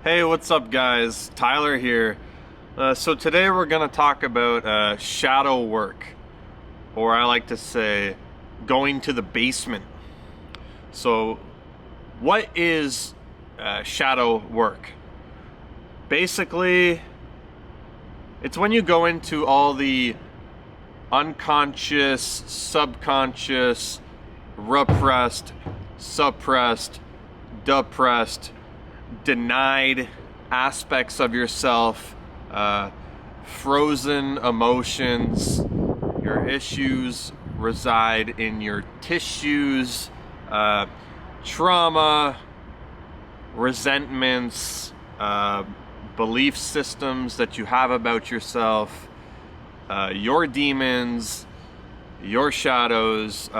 Hey, what's up, guys? Tyler here. So today we're going to talk about shadow work, or I like to say going to the basement. So, what is shadow work? Basically, it's when you go into all the unconscious, subconscious, repressed, suppressed, depressed, denied aspects of yourself, frozen emotions. Your issues reside in your tissues, trauma, resentments, belief systems that you have about yourself, your demons, your shadows,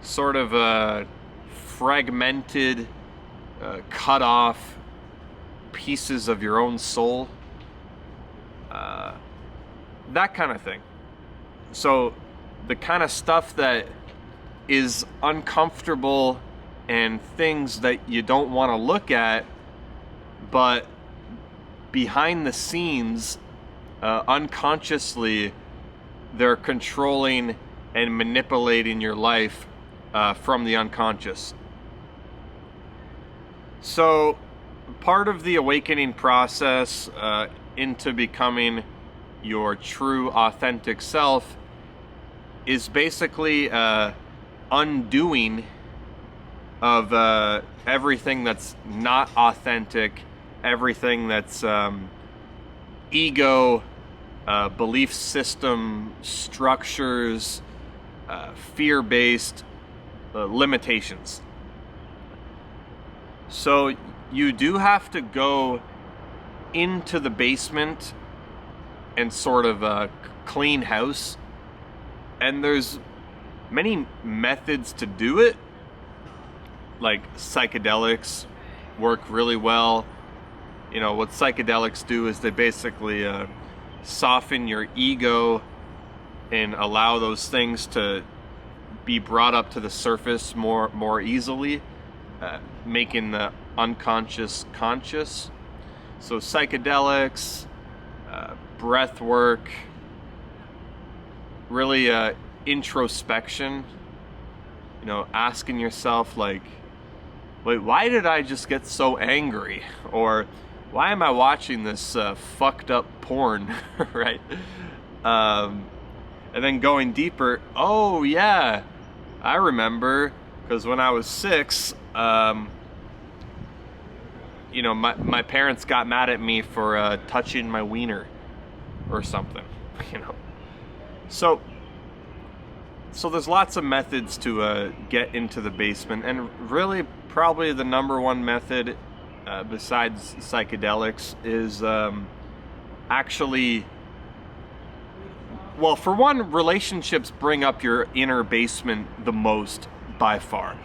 sort of fragmented, cut off pieces of your own soul, that kind of thing. So the kind of stuff that is uncomfortable and things that you don't want to look at, but behind the scenes, unconsciously, they're controlling and manipulating your life from the unconscious. So, part of the awakening process into becoming your true, authentic self is basically undoing of everything that's not authentic, everything that's ego, belief system, structures, fear-based limitations. So you do have to go into the basement and sort of clean house. And there's many methods to do it. Like psychedelics work really well. You know, what psychedelics do is they basically soften your ego and allow those things to be brought up to the surface more easily. Making the unconscious conscious. So psychedelics, breath work, really introspection, you know, asking yourself like, wait, why did I just get so angry? Or why am I watching this fucked up porn, right? And then going deeper, oh yeah, I remember, because when I was 6, you know, my parents got mad at me for touching my wiener or something, you know. So there's lots of methods to get into the basement, and really probably the number one method besides psychedelics is actually, well, for one, relationships bring up your inner basement the most by far.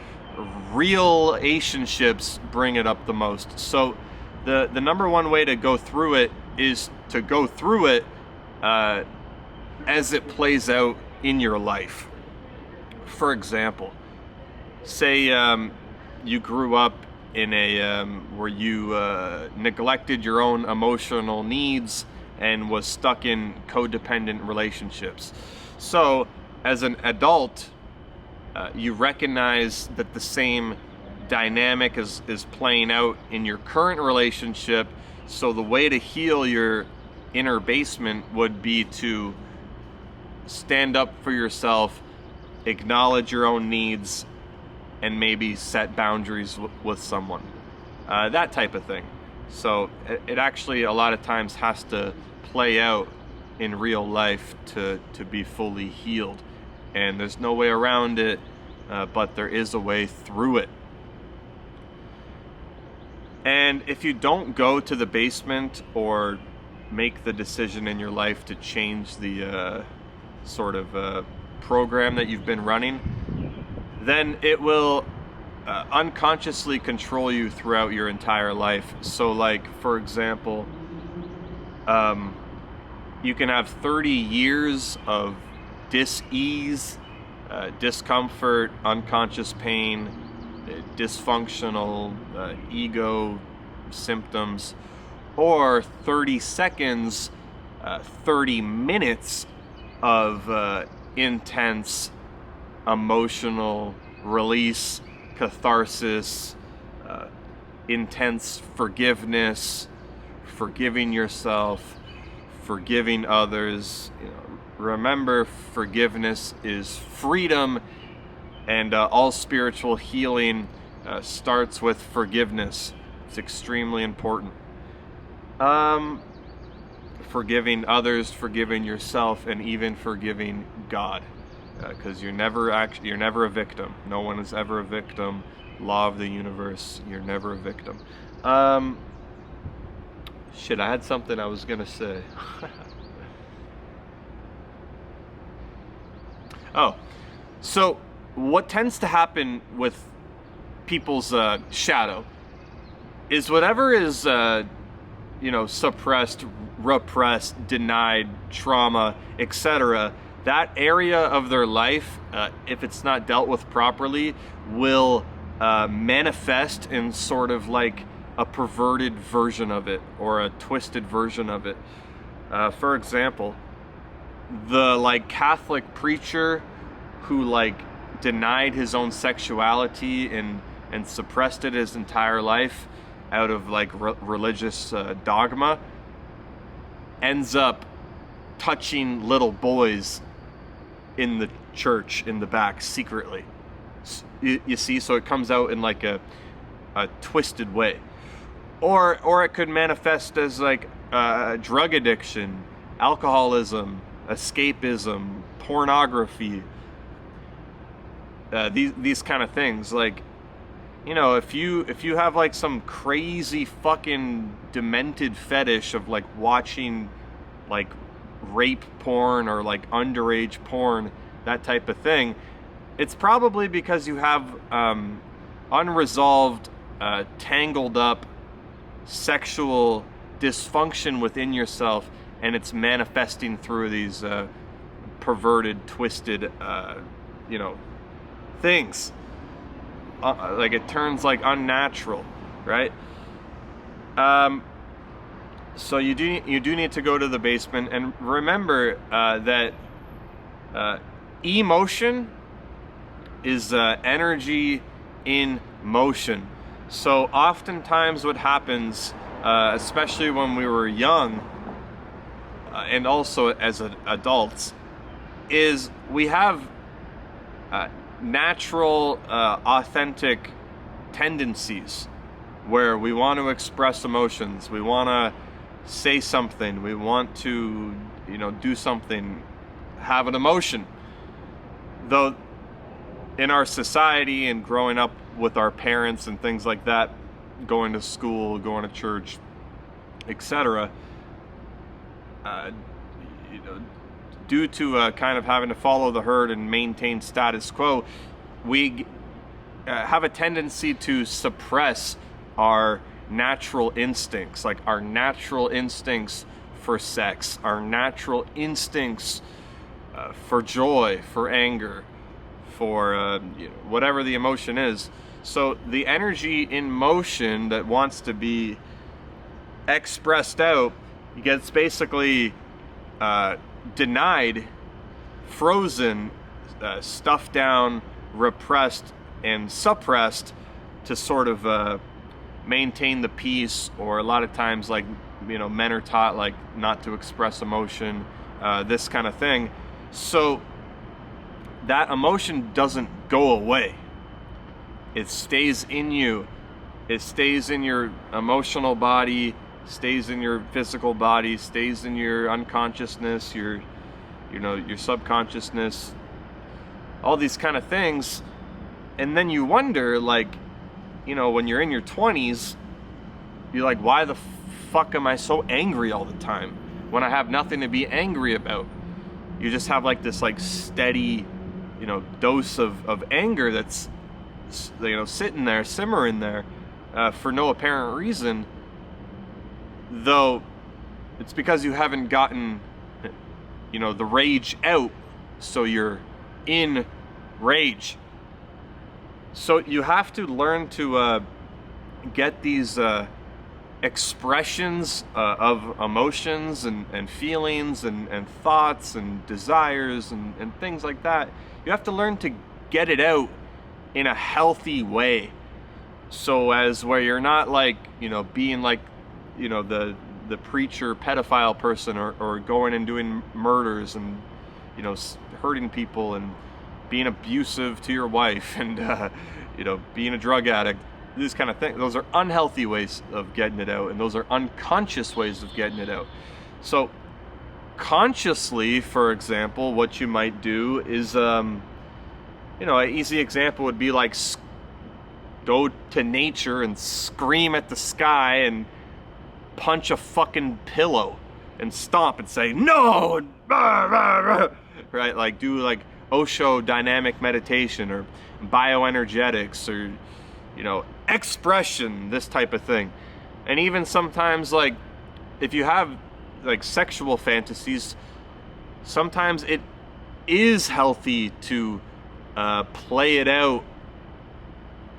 Real relationships bring it up the most. So the number one way to go through it is to go through it as it plays out in your life. For example, say you grew up in a where you neglected your own emotional needs and was stuck in codependent relationships. So as an adult, you recognize that the same dynamic is playing out in your current relationship. So the way to heal your inner basement would be to stand up for yourself, acknowledge your own needs, and maybe set boundaries with someone. That type of thing. So it actually a lot of times has to play out in real life to be fully healed. And there's no way around it, but there is a way through it. And if you don't go to the basement or make the decision in your life to change the sort of program that you've been running, then it will unconsciously control you throughout your entire life. So like, for example, you can have 30 years of dis-ease, discomfort, unconscious pain, dysfunctional ego symptoms, or 30 seconds, 30 minutes of intense emotional release, catharsis, intense forgiveness, forgiving yourself, forgiving others. Remember, forgiveness is freedom, and all spiritual healing starts with forgiveness. It's extremely important. Forgiving others, forgiving yourself, and even forgiving God, because you're never a victim. No one is ever a victim. Law of the universe, you're never a victim. Shit, I had something I was gonna say. Oh, so what tends to happen with people's shadow is whatever is suppressed, repressed, denied, trauma, etc., that area of their life, if it's not dealt with properly, will manifest in sort of like a perverted version of it, or a twisted version of it. For example, the Catholic preacher who denied his own sexuality and suppressed it his entire life out of religious dogma, ends up touching little boys in the church in the back secretly. You see, so it comes out in a twisted way, or it could manifest as drug addiction, alcoholism, escapism, pornography, these kind of things. If you have some crazy fucking demented fetish of watching rape porn or underage porn, that type of thing, it's probably because you have unresolved, tangled up sexual dysfunction within yourself, and it's manifesting through these perverted, twisted, things. It turns unnatural, right? So you do need to go to the basement, and remember that emotion is energy in motion. So oftentimes what happens, especially when we were young, and also as adults, is we have natural, authentic tendencies where we want to express emotions, we want to say something, we want to, do something, have an emotion. Though in our society and growing up with our parents and things like that, going to school, going to church, etc., due to kind of having to follow the herd and maintain status quo, we have a tendency to suppress our natural instincts, our natural instincts for sex, our natural instincts for joy, for anger, for whatever the emotion is. So the energy in motion that wants to be expressed out gets basically denied, frozen, stuffed down, repressed, and suppressed to sort of maintain the peace. Or a lot of times, men are taught not to express emotion, this kind of thing. So that emotion doesn't go away. It stays in you. It stays in your emotional body, stays in your physical body, stays in your unconsciousness, your subconsciousness, all these kind of things. And then you wonder, when you're in your 20s, you're like, why the fuck am I so angry all the time when I have nothing to be angry about? You just have this steady, dose of anger that's, sitting there, simmering there, for no apparent reason. Though it's because you haven't gotten, the rage out, so you're in rage. So you have to learn to get these expressions of emotions and feelings and thoughts and desires and things like that. You have to learn to get it out in a healthy way, so as where you're not like, being like, the preacher pedophile person, or going and doing murders and hurting people and being abusive to your wife and being a drug addict. These kind of things, those are unhealthy ways of getting it out, and those are unconscious ways of getting it out. So consciously, for example, what you might do is an easy example would be like go to nature and scream at the sky and punch a fucking pillow and stomp and say no, right? Like do like Osho dynamic meditation or bioenergetics or expression, this type of thing. And even sometimes, like, if you have like sexual fantasies, sometimes it is healthy to play it out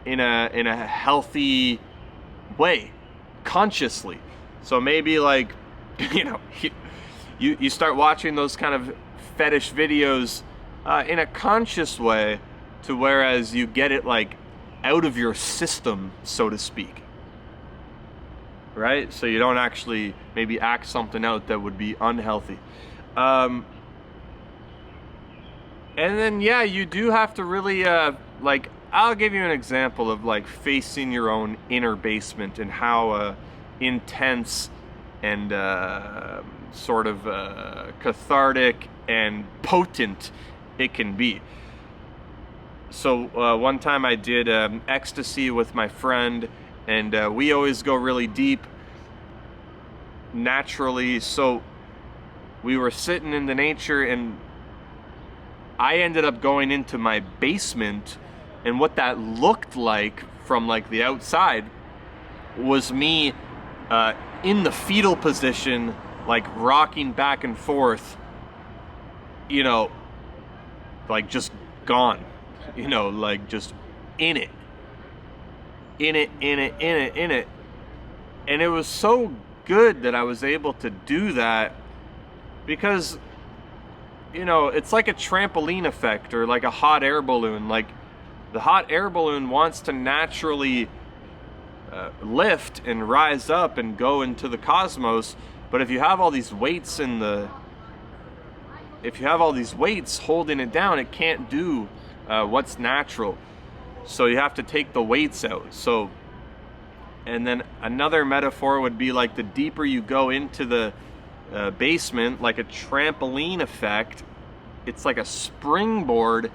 in a healthy way, consciously. So maybe like you start watching those kind of fetish videos in a conscious way, to whereas you get it like out of your system, so to speak, right? So you don't actually maybe act something out that would be unhealthy. And then you do have to really like, I'll give you an example of like facing your own inner basement and how intense and sort of cathartic and potent it can be. So one time I did ecstasy with my friend, and we always go really deep naturally. So we were sitting in the nature, and I ended up going into my basement, and what that looked like from like the outside was me in the fetal position, like rocking back and forth, like just gone. Like just in it. And it was so good that I was able to do that, because, it's like a trampoline effect, or like a hot air balloon. Like the hot air balloon wants to naturally lift and rise up and go into the cosmos. But if you have all these weights holding it down, it can't do what's natural. So you have to take the weights out. So, and then another metaphor would be like the deeper you go into the basement, like a trampoline effect, it's like a springboard,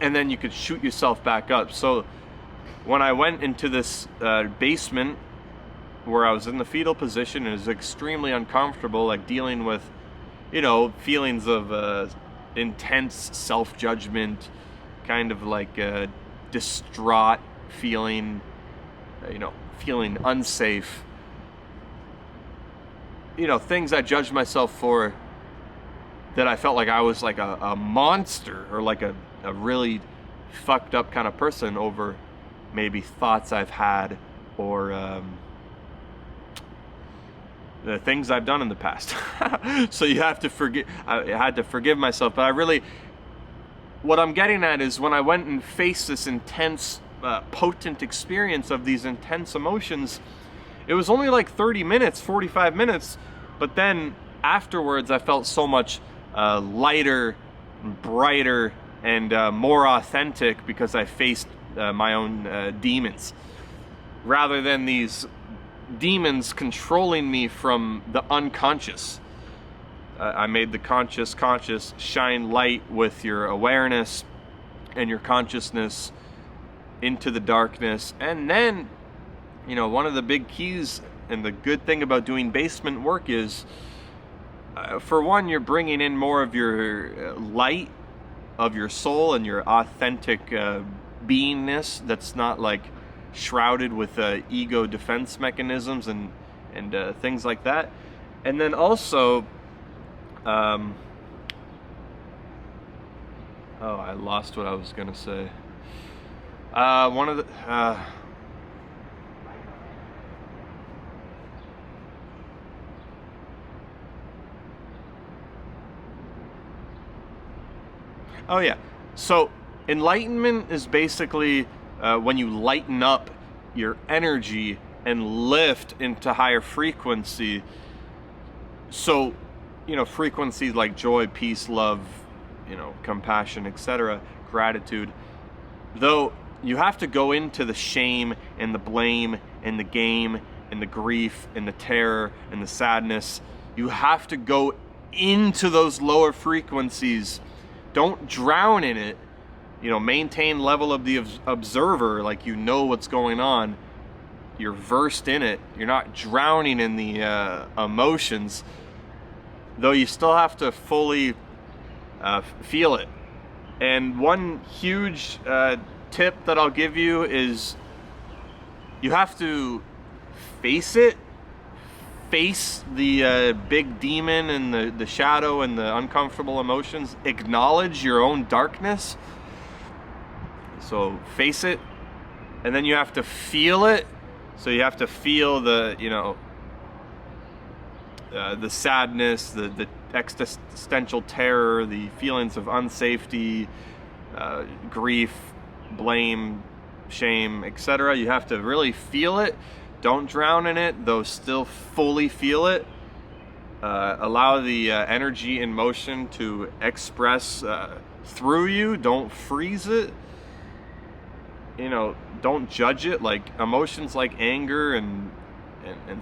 and then you could shoot yourself back up. So when I went into this basement where I was in the fetal position, it was extremely uncomfortable, like dealing with, feelings of intense self-judgment, kind of like distraught feeling, feeling unsafe, things I judged myself for, that I felt like I was like a monster, or like a really fucked up kind of person over maybe thoughts I've had, or the things I've done in the past. So you have to forgive. I had to forgive myself, but what I'm getting at is, when I went and faced this intense, potent experience of these intense emotions, it was only like 30 minutes, 45 minutes, but then afterwards I felt so much lighter, brighter, and more authentic, because I faced my own demons, rather than these demons controlling me from the unconscious. I made the conscious. Shine light with your awareness and your consciousness into the darkness. And then, one of the big keys and the good thing about doing basement work is, for one, you're bringing in more of your light of your soul and your authentic beingness that's not like shrouded with ego defense mechanisms and things like that. And then also, I lost what I was gonna say. One of the Oh yeah. So enlightenment is basically when you lighten up your energy and lift into higher frequency. So, frequencies like joy, peace, love, compassion, etc., gratitude. Though you have to go into the shame and the blame and the game and the grief and the terror and the sadness. You have to go into those lower frequencies. Don't drown in it. Maintain level of the observer, like what's going on. You're versed in it. You're not drowning in the emotions, though you still have to fully feel it. And one huge tip that I'll give you is you have to face it. Face the big demon and the shadow and the uncomfortable emotions. Acknowledge your own darkness. So face it, and then you have to feel it. So you have to feel the sadness, the existential terror, the feelings of unsafety, grief, blame, shame, etc. You have to really feel it. Don't drown in it, though still fully feel it. Allow the energy and motion to express through you. Don't freeze it. Don't judge it. Like emotions like anger and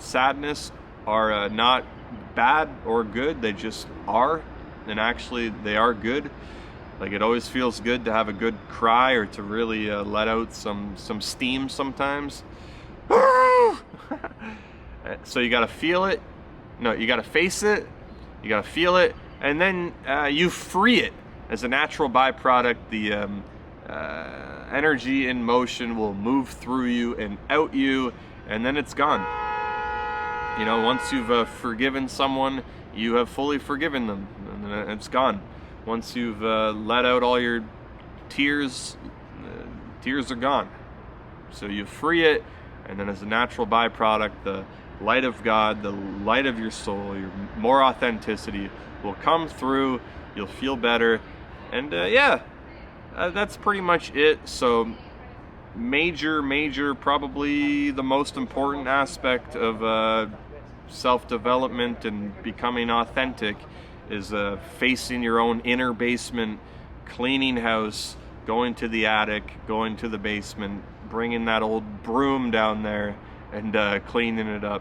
sadness are not bad or good. They just are, and actually they are good. Like it always feels good to have a good cry or to really let out some steam sometimes. So you gotta feel it. No, you gotta face it. You gotta feel it, and then you free it as a natural byproduct. The energy in motion will move through you and out you, and then it's gone. Once you've forgiven someone, you have fully forgiven them, and then it's gone. Once you've let out all your tears, tears are gone. So you free it, and then as a natural byproduct, the light of God, the light of your soul, your more authenticity will come through. You'll feel better, and that's pretty much it. So major, probably the most important aspect of self-development and becoming authentic is facing your own inner basement, cleaning house, going to the attic, going to the basement, bringing that old broom down there and cleaning it up,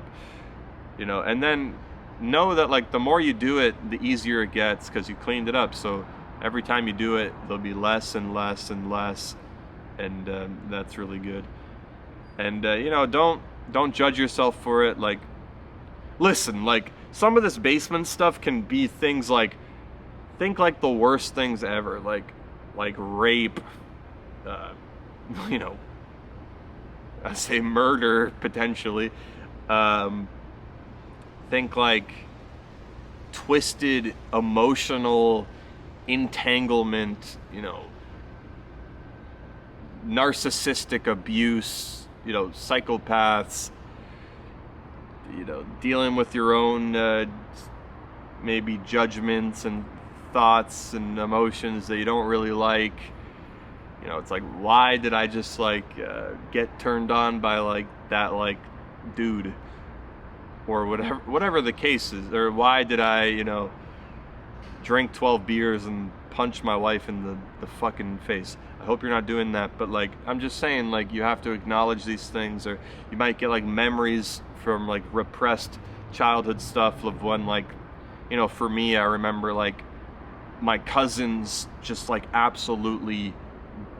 and then know that like the more you do it, the easier it gets because you cleaned it up. So every time you do it, there'll be less and less and less, and that's really good. And don't judge yourself for it. Like, listen, like some of this basement stuff can be things like, think like the worst things ever, like rape, I say murder potentially. Think like twisted emotional entanglement, narcissistic abuse, psychopaths, dealing with your own maybe judgments and thoughts and emotions that you don't really like. It's like, why did I just get turned on by that dude, or whatever the case is, or why did I drink 12 beers and punch my wife in the fucking face. I hope you're not doing that, but I'm just saying, you have to acknowledge these things, or you might get memories from repressed childhood stuff of when for me, I remember my cousins just absolutely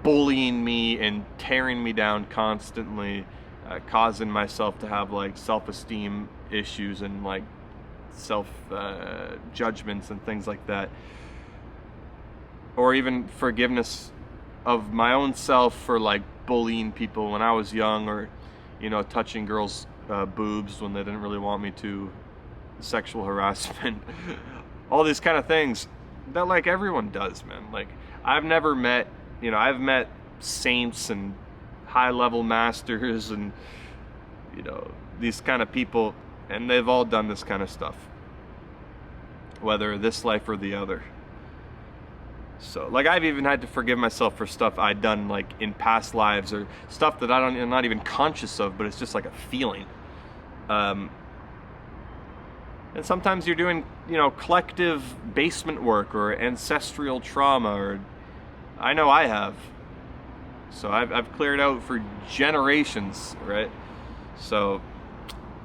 bullying me and tearing me down constantly, causing myself to have self-esteem issues and self judgments and things like that, or even forgiveness of my own self for bullying people when I was young, or touching girls' boobs when they didn't really want me to, sexual harassment, all these kind of things that everyone does, man. I've never met, I've met saints and high-level masters and these kind of people, and they've all done this kind of stuff, whether this life or the other. So, like, I've even had to forgive myself for stuff I'd done, like, in past lives, or stuff that I'm not even conscious of, but it's just like a feeling. And sometimes you're doing, you know, collective basement work or ancestral trauma, or I know I have. So I've cleared out for generations, right? So,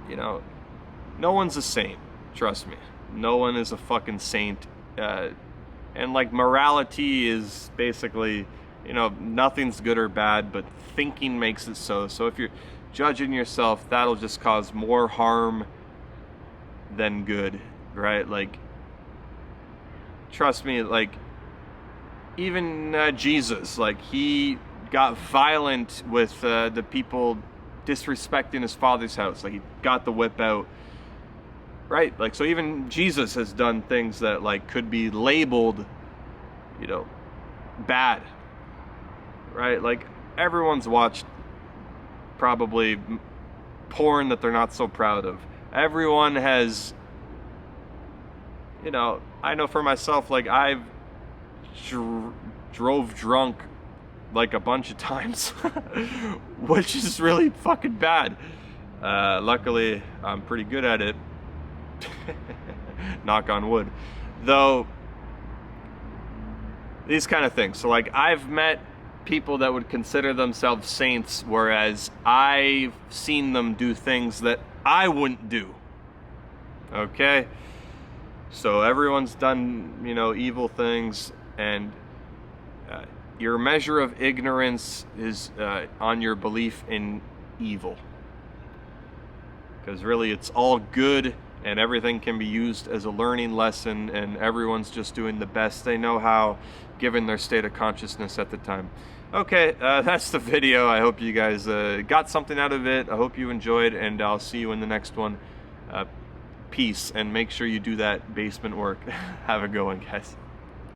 you know, no one's a saint, trust me. No one is a fucking saint. And like, morality is basically, you know, nothing's good or bad, but thinking makes it so. So if you're judging yourself, that'll just cause more harm than good, right? Like, trust me, like, even Jesus, like, he got violent with the people disrespecting his father's house. Like, he got the whip out, right? Like, so even Jesus has done things that, like, could be labeled, you know, bad, right? Like, everyone's watched probably porn that they're not so proud of. Everyone has, you know, I know for myself, like, I've drove drunk like a bunch of times, which is really fucking bad. Luckily, I'm pretty good at it. Knock on wood. Though, these kind of things. So, like, I've met people that would consider themselves saints, whereas I've seen them do things that I wouldn't do. Okay? So everyone's done, you know, evil things, and your measure of ignorance is on your belief in evil. Because really, it's all good, and everything can be used as a learning lesson, and everyone's just doing the best they know how, given their state of consciousness at the time. Okay, that's the video. I hope you guys got something out of it. I hope you enjoyed, and I'll see you in the next one. Peace, and make sure you do that basement work. Have a good one, guys.